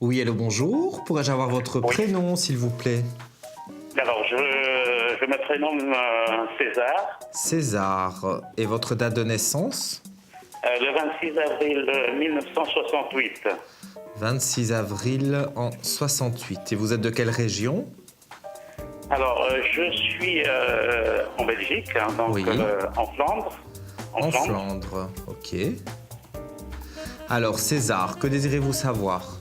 Oui, allô, bonjour. Pourrais-je avoir votre Oui. prénom, s'il vous plaît? Alors, je me prénomme César. César. Et votre date de naissance? Le 26 avril 1968. 26 avril en 68. Et vous êtes de quelle région? Alors, je suis en Belgique, hein, donc Oui. en Flandre. En Flandre. Ok. Alors, César, que désirez-vous savoir?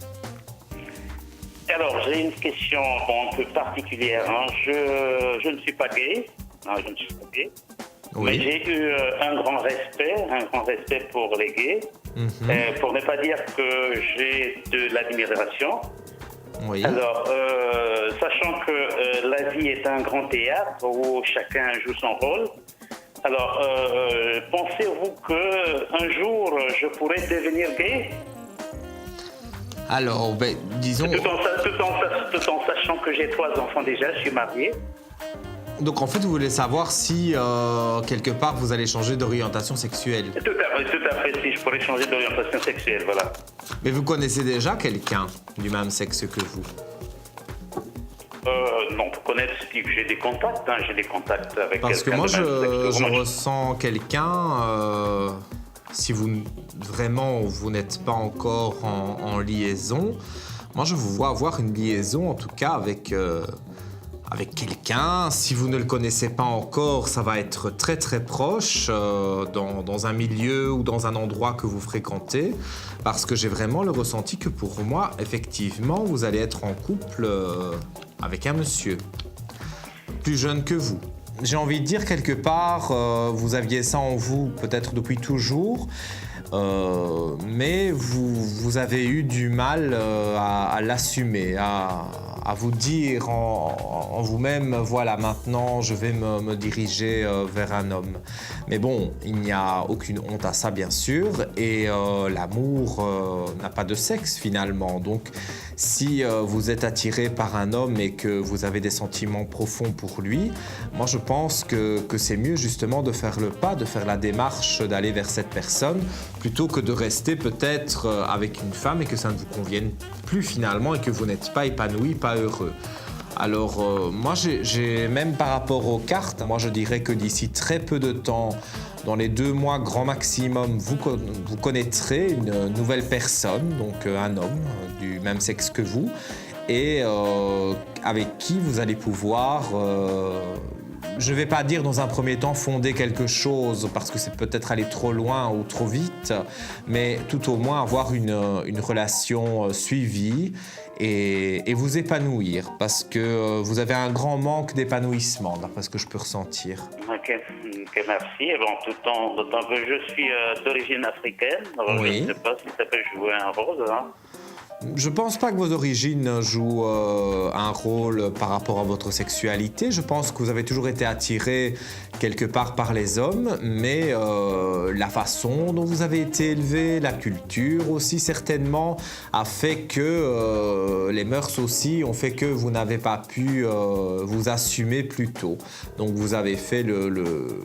Alors, j'ai une question un peu particulière. Hein. Je ne suis pas gay. Non, je ne suis pas gay. Mais Oui. j'ai eu un grand respect pour les gays. Pour ne pas dire que j'ai de l'admiration. Oui. Alors, sachant que la vie est un grand théâtre où chacun joue son rôle, alors pensez-vous qu'un jour je pourrais devenir gay Alors, disons... tout en sachant que j'ai 3 enfants déjà, je suis marié. Donc, en fait, vous voulez savoir si, quelque part, vous allez changer d'orientation sexuelle. Tout à fait, si je pourrais changer d'orientation sexuelle, voilà. Mais vous connaissez déjà quelqu'un du même sexe que vous? Non, pour connaître, j'ai des contacts, hein, j'ai des contacts avec Parce que quelqu'un moi, de même sexe que je moi. ressens quelqu'un, si vraiment vous n'êtes pas encore en liaison, moi je vous vois avoir une liaison en tout cas avec quelqu'un. Si vous ne le connaissez pas encore, ça va être très très proche dans un milieu ou dans un endroit que vous fréquentez, parce que j'ai vraiment le ressenti que pour moi, effectivement, vous allez être en couple avec un monsieur plus jeune que vous. J'ai envie de dire quelque part, vous aviez ça en vous peut-être depuis toujours, mais vous avez eu du mal à l'assumer, à vous dire en vous-même, voilà, maintenant je vais me diriger vers un homme. Mais bon, il n'y a aucune honte à ça, bien sûr, et l'amour n'a pas de sexe finalement. Donc, si vous êtes attiré par un homme et que vous avez des sentiments profonds pour lui, moi je pense que c'est mieux justement de faire le pas, de faire la démarche d'aller vers cette personne, plutôt que de rester peut-être avec une femme et que ça ne vous convienne plus finalement et que vous n'êtes pas épanoui, pas heureux. Alors moi j'ai même par rapport aux cartes, moi je dirais que d'ici très peu de temps, dans les 2 mois grand maximum, vous connaîtrez une nouvelle personne, donc un homme du même sexe que vous, et avec qui vous allez pouvoir, je ne vais pas dire dans un premier temps fonder quelque chose, parce que c'est peut-être aller trop loin ou trop vite, mais tout au moins avoir une relation suivie et vous épanouir, parce que vous avez un grand manque d'épanouissement, d'après ce que je peux ressentir. Ok, merci. Et bon, d'autant que je suis d'origine africaine, alors Oui. je ne sais pas si ça peut jouer un rôle. Hein. Je pense pas que vos origines jouent un rôle par rapport à votre sexualité. Je pense que vous avez toujours été attiré quelque part par les hommes, mais la façon dont vous avez été élevé, la culture aussi certainement, a fait que les mœurs aussi ont fait que vous n'avez pas pu vous assumer plus tôt. Donc vous avez fait le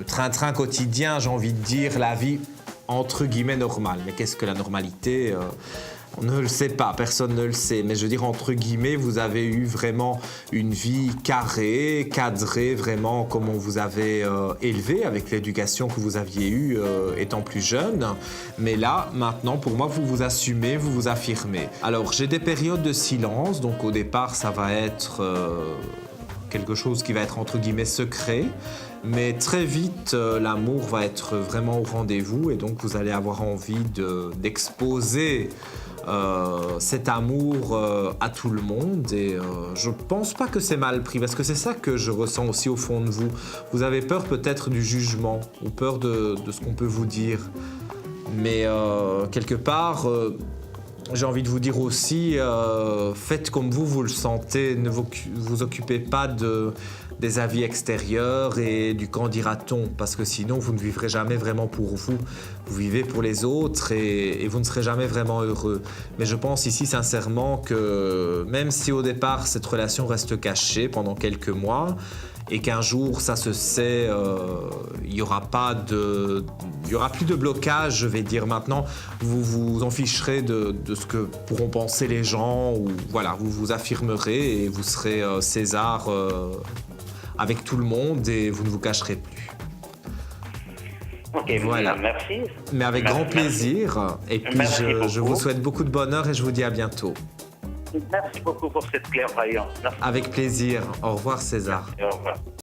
train-train quotidien, j'ai envie de dire, la vie entre guillemets normale. Mais qu'est-ce que la normalité on ne le sait pas, personne ne le sait, mais je veux dire, entre guillemets, vous avez eu vraiment une vie carrée, cadrée, vraiment comme on vous avait élevé, avec l'éducation que vous aviez eue étant plus jeune. Mais là, maintenant, pour moi, vous vous assumez, vous vous affirmez. Alors, j'ai des périodes de silence, donc au départ, ça va être quelque chose qui va être entre guillemets secret. Mais très vite, l'amour va être vraiment au rendez-vous et donc vous allez avoir envie d'exposer cet amour à tout le monde et je pense pas que c'est mal pris parce que c'est ça que je ressens aussi au fond de vous. Vous avez peur peut-être du jugement ou peur de ce qu'on peut vous dire. Mais quelque part, j'ai envie de vous dire aussi, faites comme vous le sentez, ne vous occupez pas des avis extérieurs et du qu'en dira-t-on, parce que sinon vous ne vivrez jamais vraiment pour vous. Vous vivez pour les autres et vous ne serez jamais vraiment heureux. Mais je pense ici sincèrement que même si au départ cette relation reste cachée pendant quelques mois, et qu'un jour ça se sait, il y aura plus de blocage, je vais dire maintenant. Vous vous en ficherez de ce que pourront penser les gens, ou voilà, vous vous affirmerez et vous serez César avec tout le monde et vous ne vous cacherez plus. Ok, Voilà. merci. Mais avec Merci, grand plaisir. Et puis Merci je beaucoup. vous souhaite beaucoup de bonheur et je vous dis à bientôt. Merci beaucoup pour cette clairvoyance. Merci. Avec plaisir. Au revoir César. Au revoir.